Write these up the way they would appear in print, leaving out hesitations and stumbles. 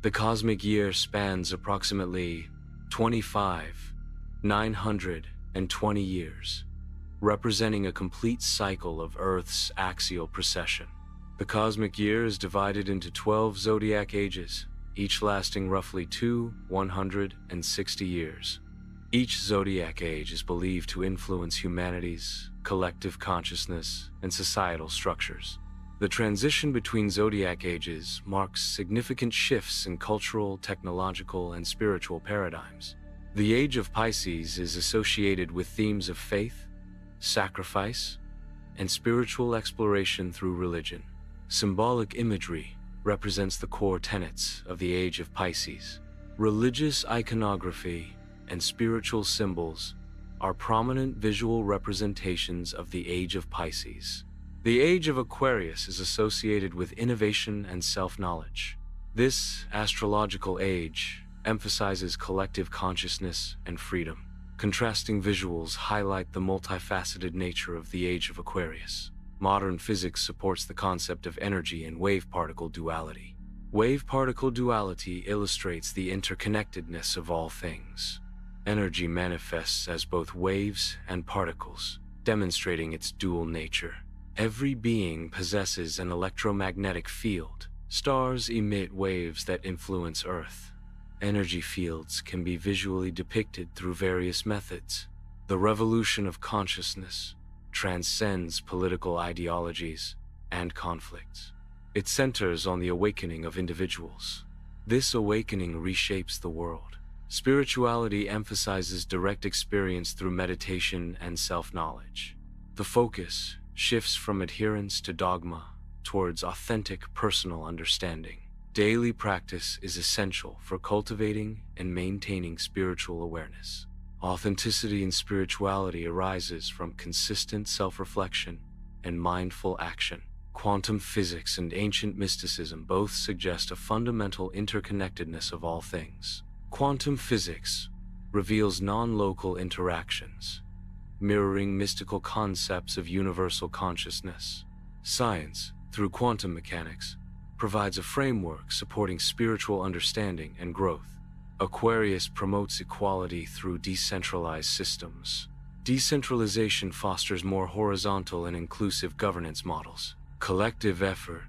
The cosmic year spans approximately 25,920 years, representing a complete cycle of Earth's axial precession. The cosmic year is divided into 12 zodiac ages, each lasting roughly 160 years. Each zodiac age is believed to influence humanity's collective consciousness and societal structures. The transition between zodiac ages marks significant shifts in cultural, technological, and spiritual paradigms. The Age of Pisces is associated with themes of faith, sacrifice, and spiritual exploration through religion. Symbolic imagery represents the core tenets of the Age of Pisces. Religious iconography and spiritual symbols are prominent visual representations of the Age of Pisces. The Age of Aquarius is associated with innovation and self-knowledge. This astrological age emphasizes collective consciousness and freedom. Contrasting visuals highlight the multifaceted nature of the Age of Aquarius. Modern physics supports the concept of energy and wave-particle duality. Wave-particle duality illustrates the interconnectedness of all things. Energy manifests as both waves and particles, demonstrating its dual nature. Every being possesses an electromagnetic field. Stars emit waves that influence Earth. Energy fields can be visually depicted through various methods. The revolution of consciousness transcends political ideologies and conflicts. It centers on the awakening of individuals. This awakening reshapes the world. Spirituality emphasizes direct experience through meditation and self-knowledge. The focus shifts from adherence to dogma towards authentic personal understanding. Daily practice is essential for cultivating and maintaining spiritual awareness. Authenticity in spirituality arises from consistent self-reflection and mindful action. Quantum physics and ancient mysticism both suggest a fundamental interconnectedness of all things. Quantum physics reveals non-local interactions, mirroring mystical concepts of universal consciousness. Science, through quantum mechanics, provides a framework supporting spiritual understanding and growth. Aquarius promotes equality through decentralized systems. Decentralization fosters more horizontal and inclusive governance models. Collective effort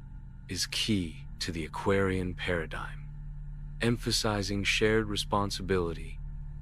is key to the Aquarian paradigm, emphasizing shared responsibility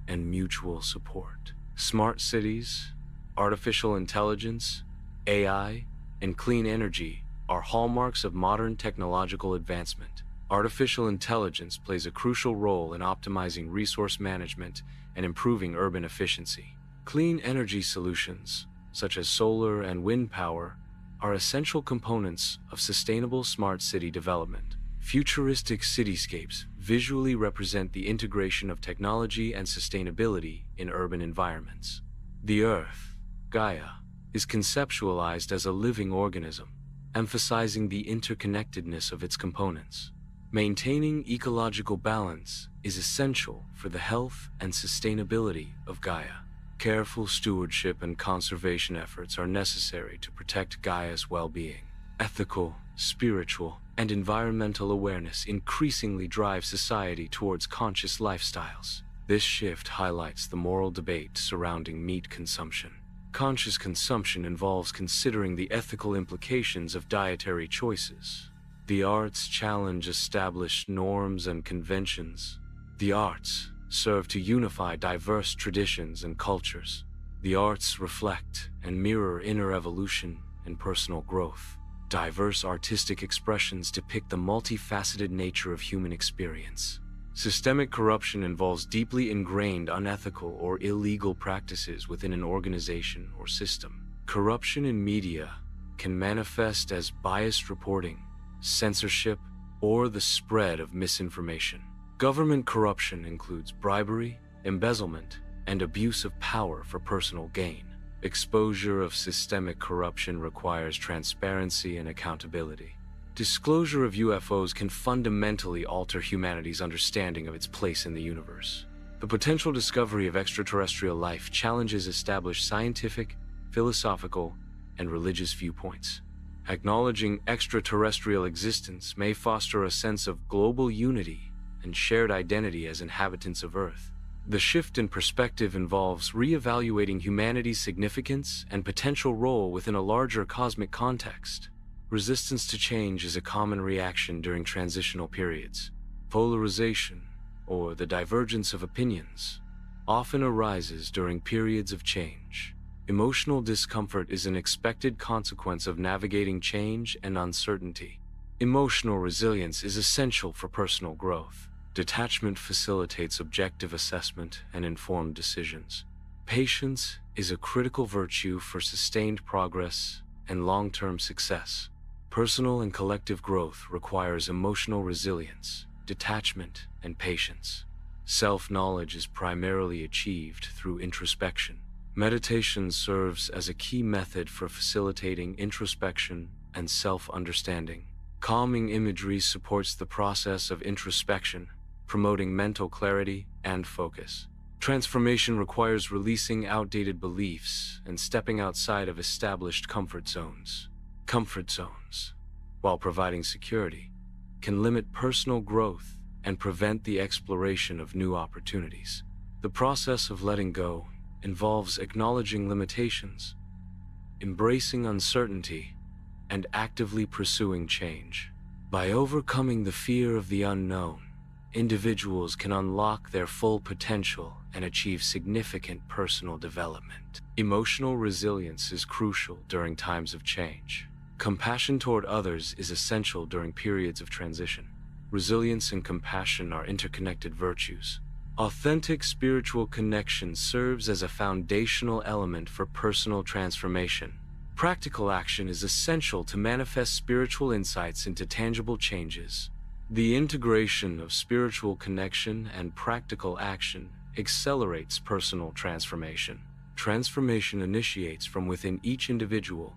and mutual support. Smart cities, artificial intelligence, AI, and clean energy are hallmarks of modern technological advancement. Artificial intelligence plays a crucial role in optimizing resource management and improving urban efficiency. Clean energy solutions, such as solar and wind power, are essential components of sustainable smart city development. Futuristic cityscapes visually represent the integration of technology and sustainability in urban environments. The Earth, Gaia, is conceptualized as a living organism, emphasizing the interconnectedness of its components. Maintaining ecological balance is essential for the health and sustainability of Gaia. Careful stewardship and conservation efforts are necessary to protect Gaia's well-being. Ethical, spiritual, and environmental awareness increasingly drive society towards conscious lifestyles. This shift highlights the moral debate surrounding meat consumption. Conscious consumption involves considering the ethical implications of dietary choices. The arts challenge established norms and conventions. The arts serve to unify diverse traditions and cultures. The arts reflect and mirror inner evolution and personal growth. Diverse artistic expressions depict the multifaceted nature of human experience. Systemic corruption involves deeply ingrained unethical or illegal practices within an organization or system. Corruption in media can manifest as biased reporting, censorship, or the spread of misinformation. Government corruption includes bribery, embezzlement, and abuse of power for personal gain. Exposure of systemic corruption requires transparency and accountability. Disclosure of UFOs can fundamentally alter humanity's understanding of its place in the universe. The potential discovery of extraterrestrial life challenges established scientific, philosophical, and religious viewpoints. Acknowledging extraterrestrial existence may foster a sense of global unity and and shared identity as inhabitants of Earth. The shift in perspective involves re-evaluating humanity's significance and potential role within a larger cosmic context. Resistance to change is a common reaction during transitional periods. Polarization, or the divergence of opinions, often arises during periods of change. Emotional discomfort is an expected consequence of navigating change and uncertainty. Emotional resilience is essential for personal growth. Detachment facilitates objective assessment and informed decisions. Patience is a critical virtue for sustained progress and long-term success. Personal and collective growth requires emotional resilience, detachment, and patience. Self-knowledge is primarily achieved through introspection. Meditation serves as a key method for facilitating introspection and self-understanding. Calming imagery supports the process of introspection, promoting mental clarity and focus. Transformation requires releasing outdated beliefs and stepping outside of established comfort zones. Comfort zones, while providing security, can limit personal growth and prevent the exploration of new opportunities. The process of letting go involves acknowledging limitations, embracing uncertainty, and actively pursuing change. By overcoming the fear of the unknown, individuals can unlock their full potential and achieve significant personal development. Emotional resilience is crucial during times of change. Compassion toward others is essential during periods of transition. Resilience and compassion are interconnected virtues. Authentic spiritual connection serves as a foundational element for personal transformation. Practical action is essential to manifest spiritual insights into tangible changes. The integration of spiritual connection and practical action accelerates personal transformation. Transformation initiates from within each individual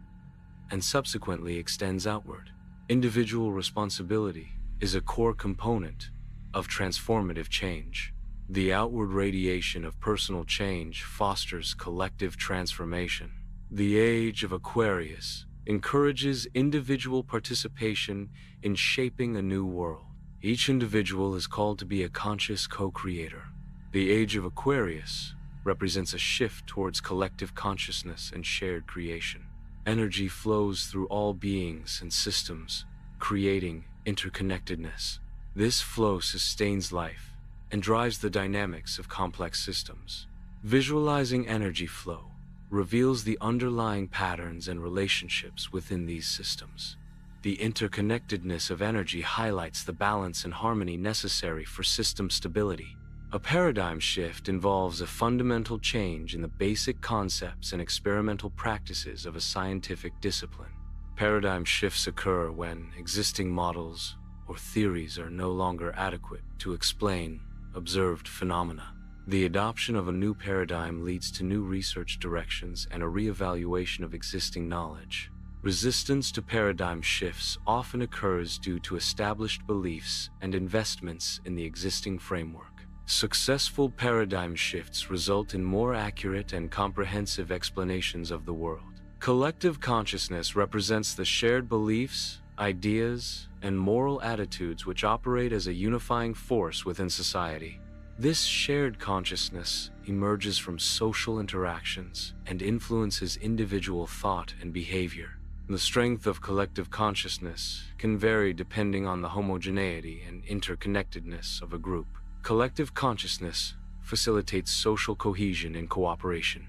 and subsequently extends outward. Individual responsibility is a core component of transformative change. The outward radiation of personal change fosters collective transformation. The Age of Aquarius encourages individual participation in shaping a new world. Each individual is called to be a conscious co-creator. The Age of Aquarius represents a shift towards collective consciousness and shared creation. Energy flows through all beings and systems, creating interconnectedness. This flow sustains life and drives the dynamics of complex systems. Visualizing energy flow reveals the underlying patterns and relationships within these systems. The interconnectedness of energy highlights the balance and harmony necessary for system stability. A paradigm shift involves a fundamental change in the basic concepts and experimental practices of a scientific discipline. Paradigm shifts occur when existing models or theories are no longer adequate to explain observed phenomena. The adoption of a new paradigm leads to new research directions and a re-evaluation of existing knowledge. Resistance to paradigm shifts often occurs due to established beliefs and investments in the existing framework. Successful paradigm shifts result in more accurate and comprehensive explanations of the world. Collective consciousness represents the shared beliefs, ideas, and moral attitudes which operate as a unifying force within society. This shared consciousness emerges from social interactions and influences individual thought and behavior. The strength of collective consciousness can vary depending on the homogeneity and interconnectedness of a group. Collective consciousness facilitates social cohesion and cooperation,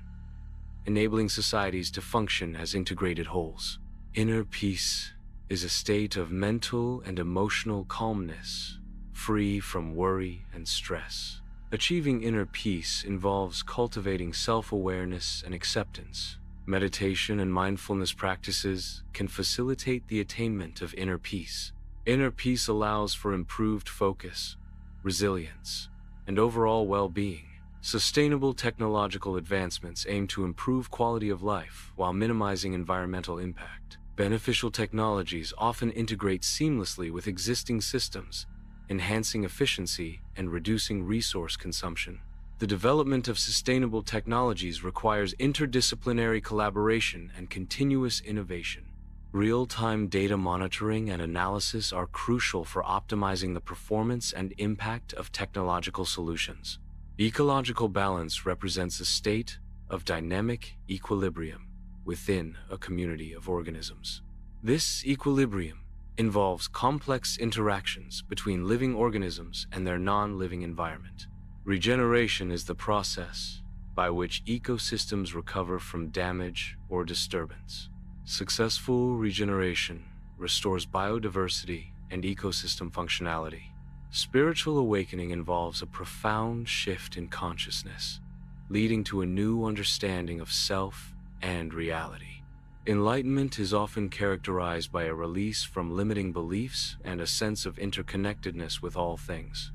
enabling societies to function as integrated wholes. Inner peace is a state of mental and emotional calmness, free from worry and stress. Achieving inner peace involves cultivating self-awareness and acceptance. Meditation and mindfulness practices can facilitate the attainment of inner peace. Inner peace allows for improved focus, resilience, and overall well-being. Sustainable technological advancements aim to improve quality of life while minimizing environmental impact. Beneficial technologies often integrate seamlessly with existing systems, enhancing efficiency and reducing resource consumption. The development of sustainable technologies requires interdisciplinary collaboration and continuous innovation. Real-time data monitoring and analysis are crucial for optimizing the performance and impact of technological solutions. Ecological balance represents a state of dynamic equilibrium within a community of organisms. This equilibrium involves complex interactions between living organisms and their non-living environment. Regeneration is the process by which ecosystems recover from damage or disturbance. Successful regeneration restores biodiversity and ecosystem functionality. Spiritual awakening involves a profound shift in consciousness, leading to a new understanding of self and reality. Enlightenment is often characterized by a release from limiting beliefs and a sense of interconnectedness with all things.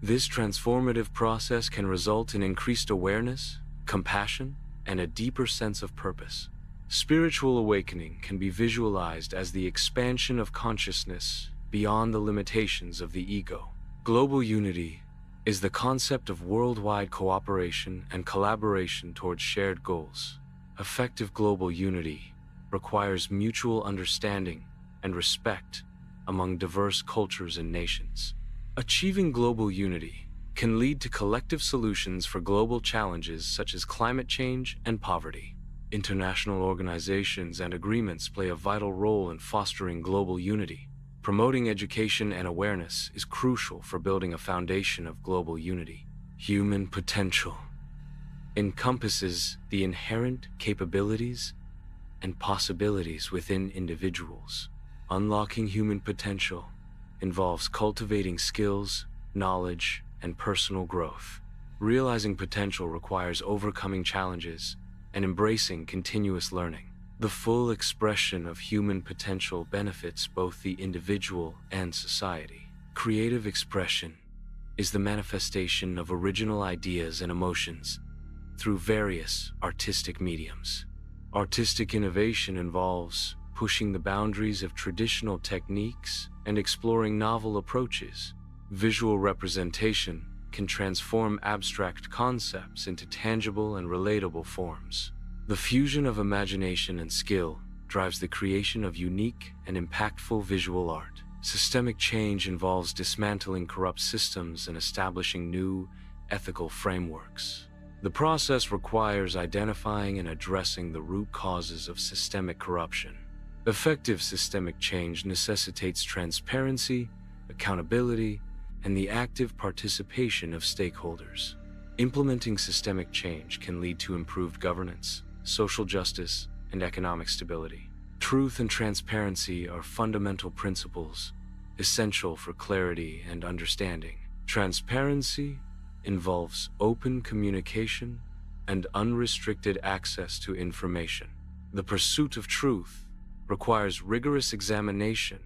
This transformative process can result in increased awareness, compassion, and a deeper sense of purpose. Spiritual awakening can be visualized as the expansion of consciousness beyond the limitations of the ego. Global unity is the concept of worldwide cooperation and collaboration towards shared goals. Effective global unity requires mutual understanding and respect among diverse cultures and nations. Achieving global unity can lead to collective solutions for global challenges such as climate change and poverty. International organizations and agreements play a vital role in fostering global unity. Promoting education and awareness is crucial for building a foundation of global unity. Human potential encompasses the inherent capabilities and possibilities within individuals. Unlocking human potential involves cultivating skills, knowledge, and personal growth. Realizing potential requires overcoming challenges and embracing continuous learning. The full expression of human potential benefits both the individual and society. Creative expression is the manifestation of original ideas and emotions through various artistic mediums. Artistic innovation involves pushing the boundaries of traditional techniques and exploring novel approaches. Visual representation can transform abstract concepts into tangible and relatable forms. The fusion of imagination and skill drives the creation of unique and impactful visual art. Systemic change involves dismantling corrupt systems and establishing new, ethical frameworks. The process requires identifying and addressing the root causes of systemic corruption. Effective systemic change necessitates transparency, accountability, and the active participation of stakeholders. Implementing systemic change can lead to improved governance, social justice, and economic stability. Truth and transparency are fundamental principles essential for clarity and understanding. Transparency involves open communication and unrestricted access to information. The pursuit of truth requires rigorous examination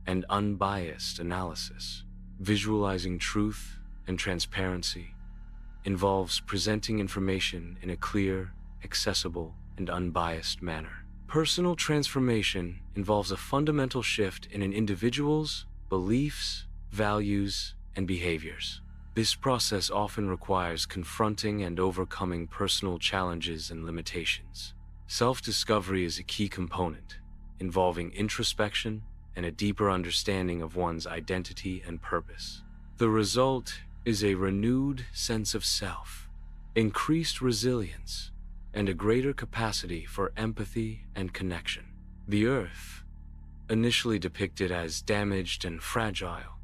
and unbiased analysis. Visualizing truth and transparency involves presenting information in a clear, accessible, and unbiased manner. Personal transformation involves a fundamental shift in an individual's beliefs, values, and behaviors. This process often requires confronting and overcoming personal challenges and limitations. Self-discovery is a key component, involving introspection and a deeper understanding of one's identity and purpose. The result is a renewed sense of self, increased resilience, and a greater capacity for empathy and connection. The Earth, initially depicted as damaged and fragile,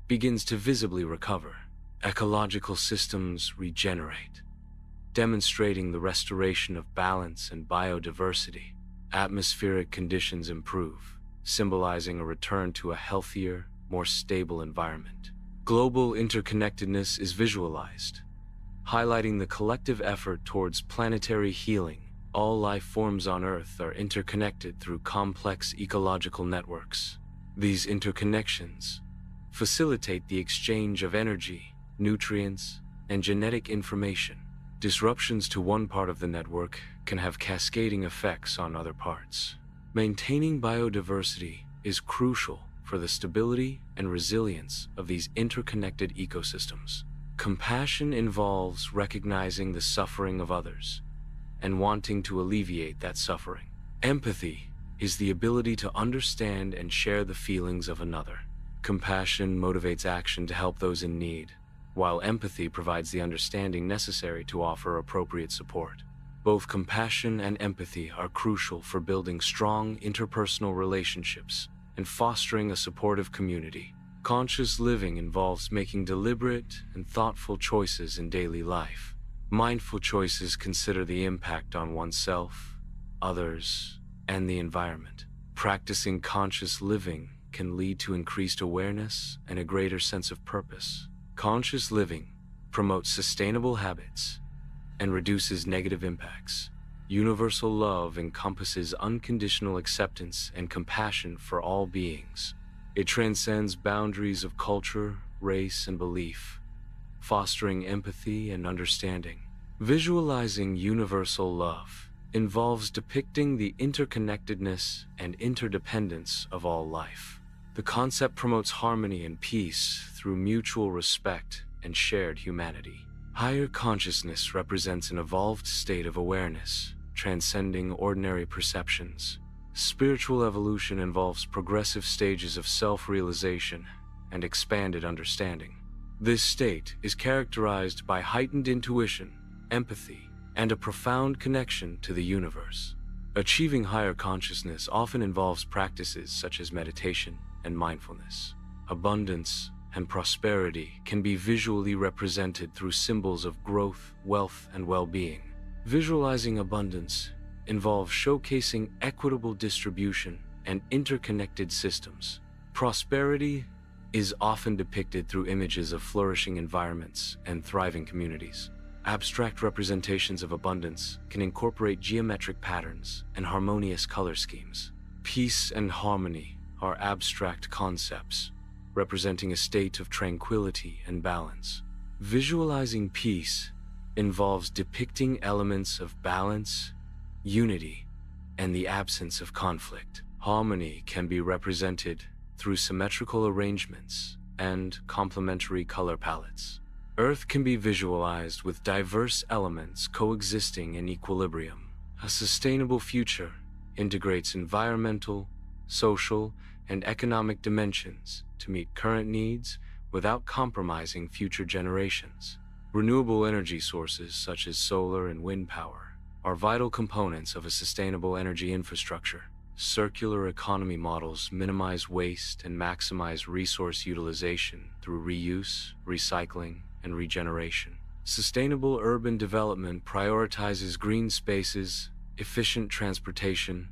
begins to visibly recover. Ecological systems regenerate, demonstrating the restoration of balance and biodiversity. Atmospheric conditions improve, symbolizing a return to a healthier, more stable environment. Global interconnectedness is visualized, highlighting the collective effort towards planetary healing. All life forms on Earth are interconnected through complex ecological networks. These interconnections facilitate the exchange of energy, nutrients, and genetic information. Disruptions to one part of the network can have cascading effects on other parts. Maintaining biodiversity is crucial for the stability and resilience of these interconnected ecosystems. Compassion involves recognizing the suffering of others and wanting to alleviate that suffering. Empathy is the ability to understand and share the feelings of another. Compassion motivates action to help those in need, while empathy provides the understanding necessary to offer appropriate support. Both compassion and empathy are crucial for building strong interpersonal relationships and fostering a supportive community. Conscious living involves making deliberate and thoughtful choices in daily life. Mindful choices consider the impact on oneself, others, and the environment. Practicing conscious living can lead to increased awareness and a greater sense of purpose. Conscious living promotes sustainable habits and reduces negative impacts. Universal love encompasses unconditional acceptance and compassion for all beings. It transcends boundaries of culture, race, and belief, fostering empathy and understanding. Visualizing universal love involves depicting the interconnectedness and interdependence of all life. The concept promotes harmony and peace through mutual respect and shared humanity. Higher consciousness represents an evolved state of awareness, transcending ordinary perceptions. Spiritual evolution involves progressive stages of self-realization and expanded understanding. This state is characterized by heightened intuition, empathy, and a profound connection to the universe. Achieving higher consciousness often involves practices such as meditation and mindfulness. Abundance and prosperity can be visually represented through symbols of growth, wealth, and well-being. Visualizing abundance involves showcasing equitable distribution and interconnected systems. Prosperity is often depicted through images of flourishing environments and thriving communities. Abstract representations of abundance can incorporate geometric patterns and harmonious color schemes. Peace and harmony are abstract concepts, representing a state of tranquility and balance. Visualizing peace involves depicting elements of balance, unity, and the absence of conflict. Harmony can be represented through symmetrical arrangements and complementary color palettes. Earth can be visualized with diverse elements coexisting in equilibrium. A sustainable future integrates environmental, social, and economic dimensions to meet current needs without compromising future generations. Renewable energy sources such as solar and wind power are vital components of a sustainable energy infrastructure. Circular economy models minimize waste and maximize resource utilization through reuse, recycling, and regeneration. Sustainable urban development prioritizes green spaces, efficient transportation,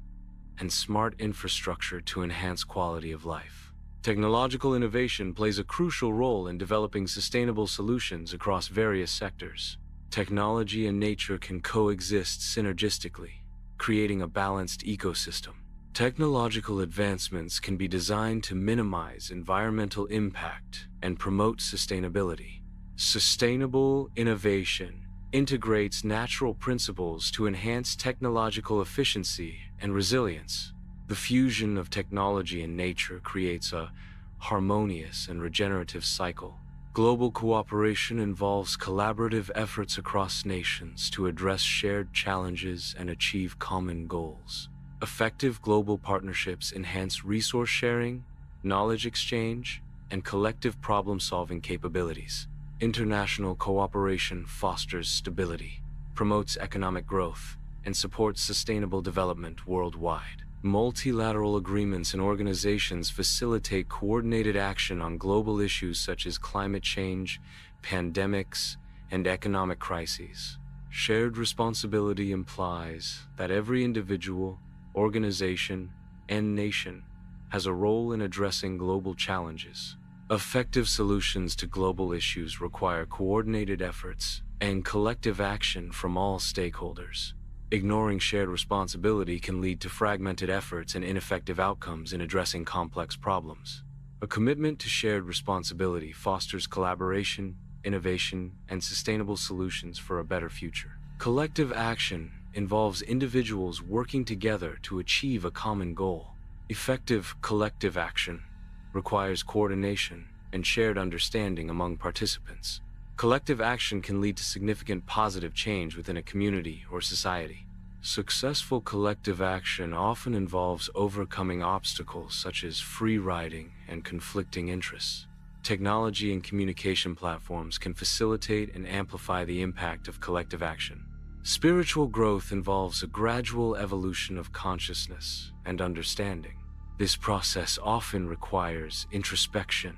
and smart infrastructure to enhance quality of life. Technological innovation plays a crucial role in developing sustainable solutions across various sectors. Technology and nature can coexist synergistically, creating a balanced ecosystem. Technological advancements can be designed to minimize environmental impact and promote sustainability. Sustainable innovation integrates natural principles to enhance technological efficiency and resilience. The fusion of technology and nature creates a harmonious and regenerative cycle. Global cooperation involves collaborative efforts across nations to address shared challenges and achieve common goals. Effective global partnerships enhance resource sharing, knowledge exchange, and collective problem-solving capabilities. International cooperation fosters stability, promotes economic growth, and supports sustainable development worldwide. Multilateral agreements and organizations facilitate coordinated action on global issues such as climate change, pandemics, and economic crises. Shared responsibility implies that every individual, organization, and nation has a role in addressing global challenges. Effective solutions to global issues require coordinated efforts and collective action from all stakeholders. Ignoring shared responsibility can lead to fragmented efforts and ineffective outcomes in addressing complex problems. A commitment to shared responsibility fosters collaboration, innovation, and sustainable solutions for a better future. Collective action involves individuals working together to achieve a common goal. Effective collective action requires coordination and shared understanding among participants. Collective action can lead to significant positive change within a community or society. Successful collective action often involves overcoming obstacles such as free riding and conflicting interests. Technology and communication platforms can facilitate and amplify the impact of collective action. Spiritual growth involves a gradual evolution of consciousness and understanding. This process often requires introspection,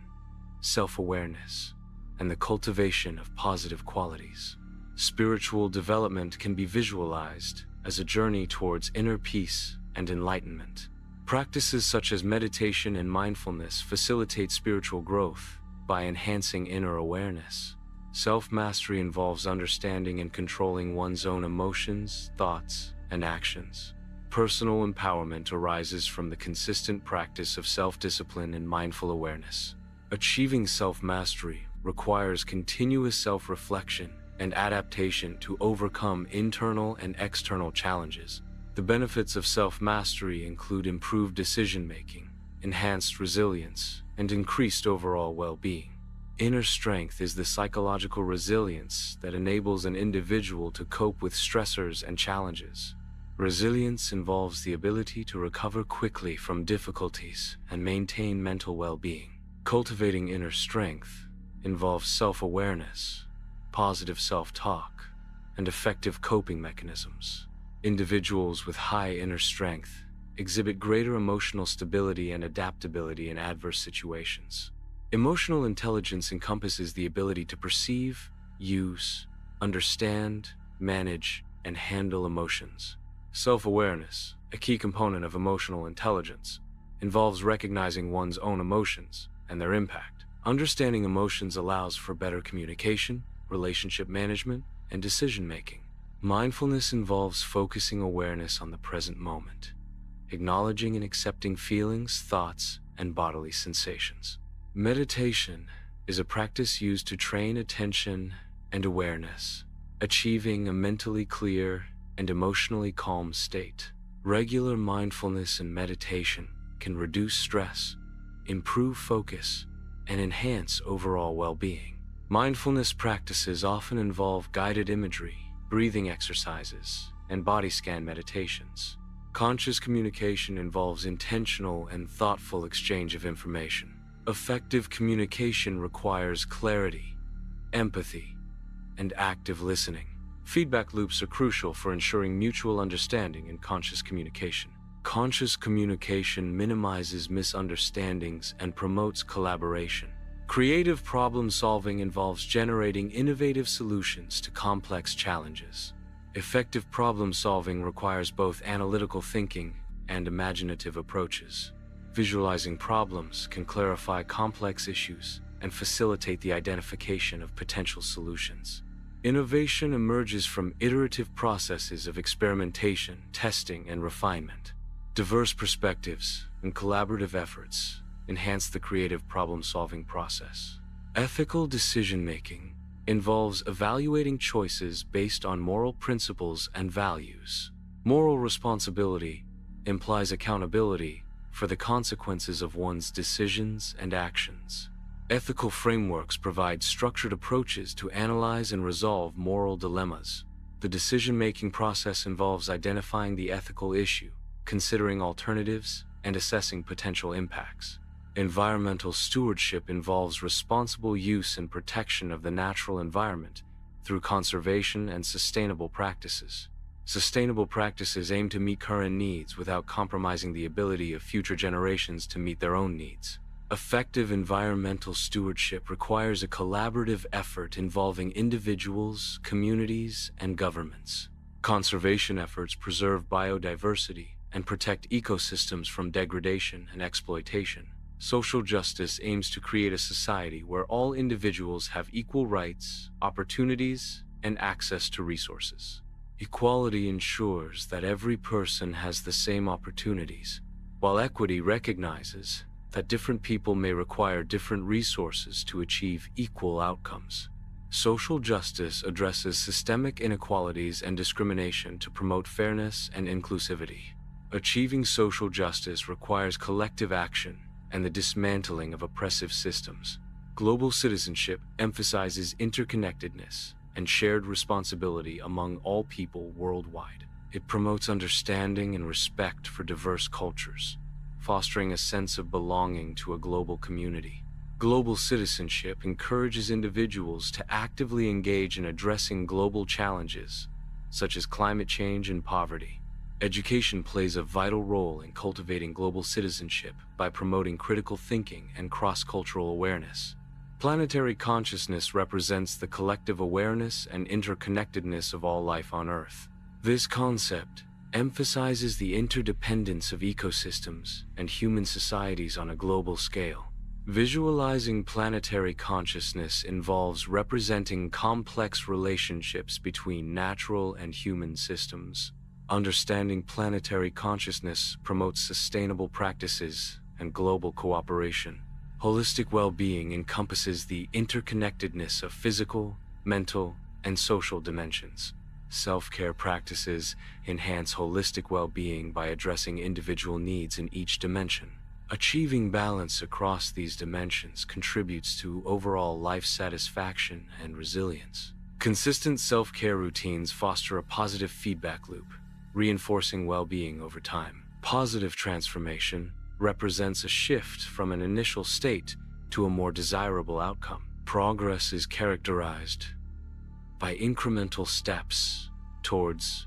self-awareness, and the cultivation of positive qualities. Spiritual development can be visualized as a journey towards inner peace and enlightenment. Practices such as meditation and mindfulness facilitate spiritual growth by enhancing inner awareness. Self-mastery involves understanding and controlling one's own emotions, thoughts, and actions. Personal empowerment arises from the consistent practice of self-discipline and mindful awareness. Achieving self-mastery requires continuous self-reflection and adaptation to overcome internal and external challenges. The benefits of self-mastery include improved decision-making, enhanced resilience, and increased overall well-being. Inner strength is the psychological resilience that enables an individual to cope with stressors and challenges. Resilience involves the ability to recover quickly from difficulties and maintain mental well-being. Cultivating inner strength involves self-awareness, positive self-talk, and effective coping mechanisms. Individuals with high inner strength exhibit greater emotional stability and adaptability in adverse situations. Emotional intelligence encompasses the ability to perceive, use, understand, manage, and handle emotions. Self-awareness, a key component of emotional intelligence, involves recognizing one's own emotions and their impact. Understanding emotions allows for better communication, relationship management, and decision-making. Mindfulness involves focusing awareness on the present moment, acknowledging and accepting feelings, thoughts, and bodily sensations. Meditation is a practice used to train attention and awareness, achieving a mentally clear and emotionally calm state. Regular mindfulness and meditation can reduce stress, improve focus, and enhance overall well-being. Mindfulness practices often involve guided imagery, breathing exercises, and body scan meditations. Conscious communication involves intentional and thoughtful exchange of information. Effective communication requires clarity, empathy, and active listening. Feedback loops are crucial for ensuring mutual understanding in conscious communication. Conscious communication minimizes misunderstandings and promotes collaboration. Creative problem-solving involves generating innovative solutions to complex challenges. Effective problem-solving requires both analytical thinking and imaginative approaches. Visualizing problems can clarify complex issues and facilitate the identification of potential solutions. Innovation emerges from iterative processes of experimentation, testing, and refinement. Diverse perspectives and collaborative efforts enhance the creative problem-solving process. Ethical decision-making involves evaluating choices based on moral principles and values. Moral responsibility implies accountability for the consequences of one's decisions and actions. Ethical frameworks provide structured approaches to analyze and resolve moral dilemmas. The decision-making process involves identifying the ethical issue, considering alternatives, and assessing potential impacts. Environmental stewardship involves responsible use and protection of the natural environment through conservation and sustainable practices. Sustainable practices aim to meet current needs without compromising the ability of future generations to meet their own needs. Effective environmental stewardship requires a collaborative effort involving individuals, communities, and governments. Conservation efforts preserve biodiversity and protect ecosystems from degradation and exploitation. Social justice aims to create a society where all individuals have equal rights, opportunities, and access to resources. Equality ensures that every person has the same opportunities, while equity recognizes that different people may require different resources to achieve equal outcomes. Social justice addresses systemic inequalities and discrimination to promote fairness and inclusivity. Achieving social justice requires collective action and the dismantling of oppressive systems. Global citizenship emphasizes interconnectedness and shared responsibility among all people worldwide. It promotes understanding and respect for diverse cultures, fostering a sense of belonging to a global community. Global citizenship encourages individuals to actively engage in addressing global challenges, such as climate change and poverty. Education plays a vital role in cultivating global citizenship by promoting critical thinking and cross-cultural awareness. Planetary consciousness represents the collective awareness and interconnectedness of all life on Earth. This concept emphasizes the interdependence of ecosystems and human societies on a global scale. Visualizing planetary consciousness involves representing complex relationships between natural and human systems. Understanding planetary consciousness promotes sustainable practices and global cooperation. Holistic well-being encompasses the interconnectedness of physical, mental, and social dimensions. Self-care practices enhance holistic well-being by addressing individual needs in each dimension. Achieving balance across these dimensions contributes to overall life satisfaction and resilience. Consistent self-care routines foster a positive feedback loop, reinforcing well-being over time. Positive transformation represents a shift from an initial state to a more desirable outcome. Progress is characterized by incremental steps towards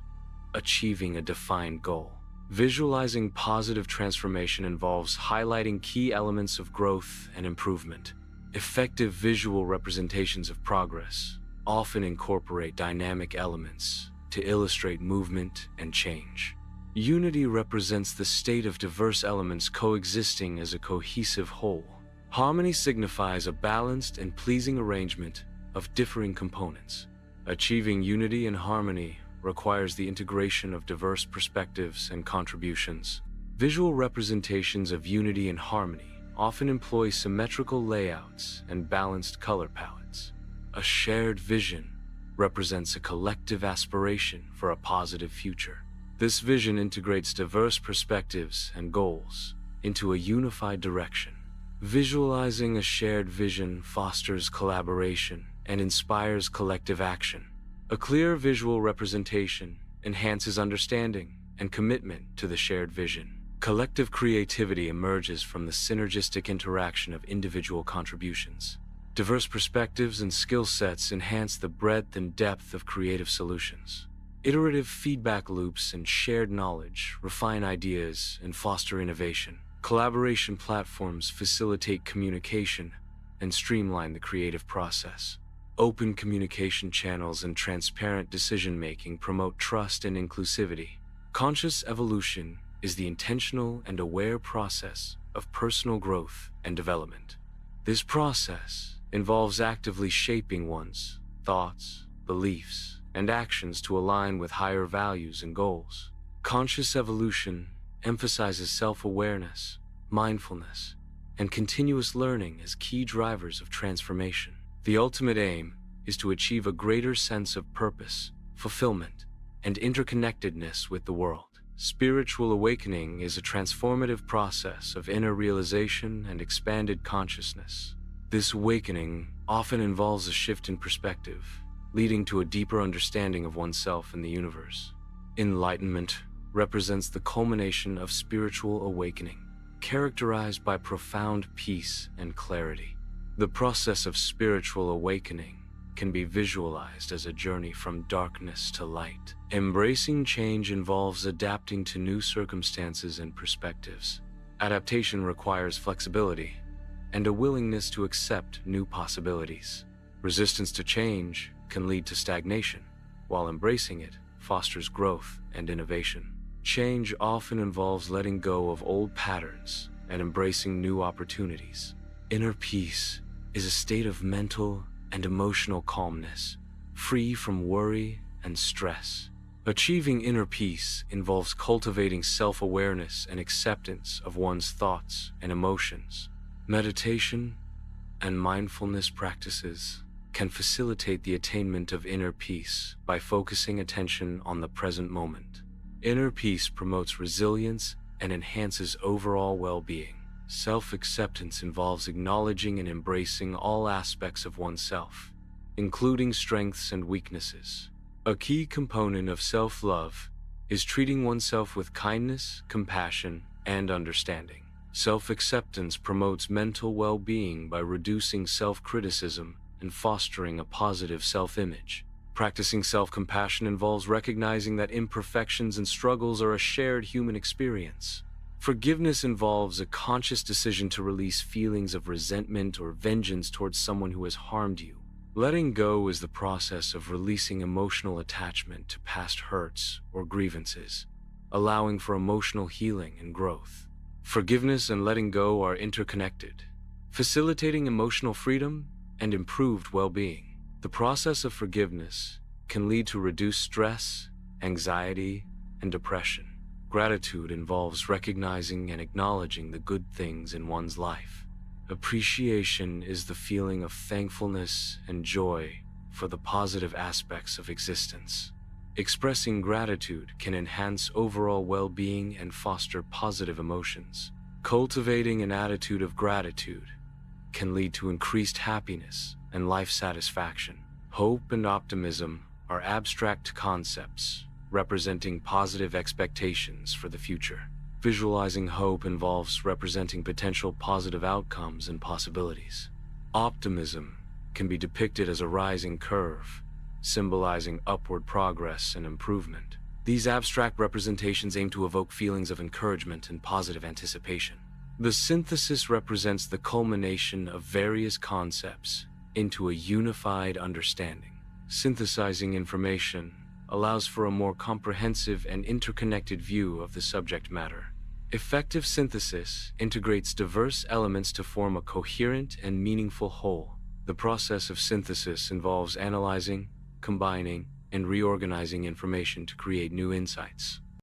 achieving a defined goal. Visualizing positive transformation involves highlighting key elements of growth and improvement. Effective visual representations of progress often incorporate dynamic elements to illustrate movement and change. Unity represents the state of diverse elements coexisting as a cohesive whole. Harmony signifies a balanced and pleasing arrangement of differing components. Achieving unity and harmony requires the integration of diverse perspectives and contributions. Visual representations of unity and harmony often employ symmetrical layouts and balanced color palettes. A shared vision represents a collective aspiration for a positive future. This vision integrates diverse perspectives and goals into a unified direction. Visualizing a shared vision fosters collaboration and inspires collective action. A clear visual representation enhances understanding and commitment to the shared vision. Collective creativity emerges from the synergistic interaction of individual contributions. Diverse perspectives and skill sets enhance the breadth and depth of creative solutions. Iterative feedback loops and shared knowledge refine ideas and foster innovation. Collaboration platforms facilitate communication and streamline the creative process. Open communication channels and transparent decision-making promote trust and inclusivity. Conscious evolution is the intentional and aware process of personal growth and development. This process involves actively shaping one's thoughts, beliefs, and actions to align with higher values and goals. Conscious evolution emphasizes self-awareness, mindfulness, and continuous learning as key drivers of transformation. The ultimate aim is to achieve a greater sense of purpose, fulfillment, and interconnectedness with the world. Spiritual awakening is a transformative process of inner realization and expanded consciousness. This awakening often involves a shift in perspective, leading to a deeper understanding of oneself and the universe. Enlightenment represents the culmination of spiritual awakening, characterized by profound peace and clarity. The process of spiritual awakening can be visualized as a journey from darkness to light. Embracing change involves adapting to new circumstances and perspectives. Adaptation requires flexibility and a willingness to accept new possibilities. Resistance to change can lead to stagnation, while embracing it fosters growth and innovation. Change often involves letting go of old patterns and embracing new opportunities. Inner peace is a state of mental and emotional calmness, free from worry and stress. Achieving inner peace involves cultivating self-awareness and acceptance of one's thoughts and emotions. Meditation and mindfulness practices can facilitate the attainment of inner peace by focusing attention on the present moment. Inner peace promotes resilience and enhances overall well-being. Self-acceptance involves acknowledging and embracing all aspects of oneself, including strengths and weaknesses. A key component of self-love is treating oneself with kindness, compassion, and understanding. Self-acceptance promotes mental well-being by reducing self-criticism and fostering a positive self-image. Practicing self-compassion involves recognizing that imperfections and struggles are a shared human experience. Forgiveness involves a conscious decision to release feelings of resentment or vengeance towards someone who has harmed you. Letting go is the process of releasing emotional attachment to past hurts or grievances, allowing for emotional healing and growth. Forgiveness and letting go are interconnected, facilitating emotional freedom and improved well-being. The process of forgiveness can lead to reduced stress, anxiety, and depression. Gratitude involves recognizing and acknowledging the good things in one's life. Appreciation is the feeling of thankfulness and joy for the positive aspects of existence. Expressing gratitude can enhance overall well-being and foster positive emotions. Cultivating an attitude of gratitude can lead to increased happiness and life satisfaction. Hope and optimism are abstract concepts representing positive expectations for the future. Visualizing hope involves representing potential positive outcomes and possibilities. Optimism can be depicted as a rising curve, symbolizing upward progress and improvement. These abstract representations aim to evoke feelings of encouragement and positive anticipation. The synthesis represents the culmination of various concepts into a unified understanding. Synthesizing information allows for a more comprehensive and interconnected view of the subject matter. Effective synthesis integrates diverse elements to form a coherent and meaningful whole. The process of synthesis involves analyzing, combining, and reorganizing information to create new insights.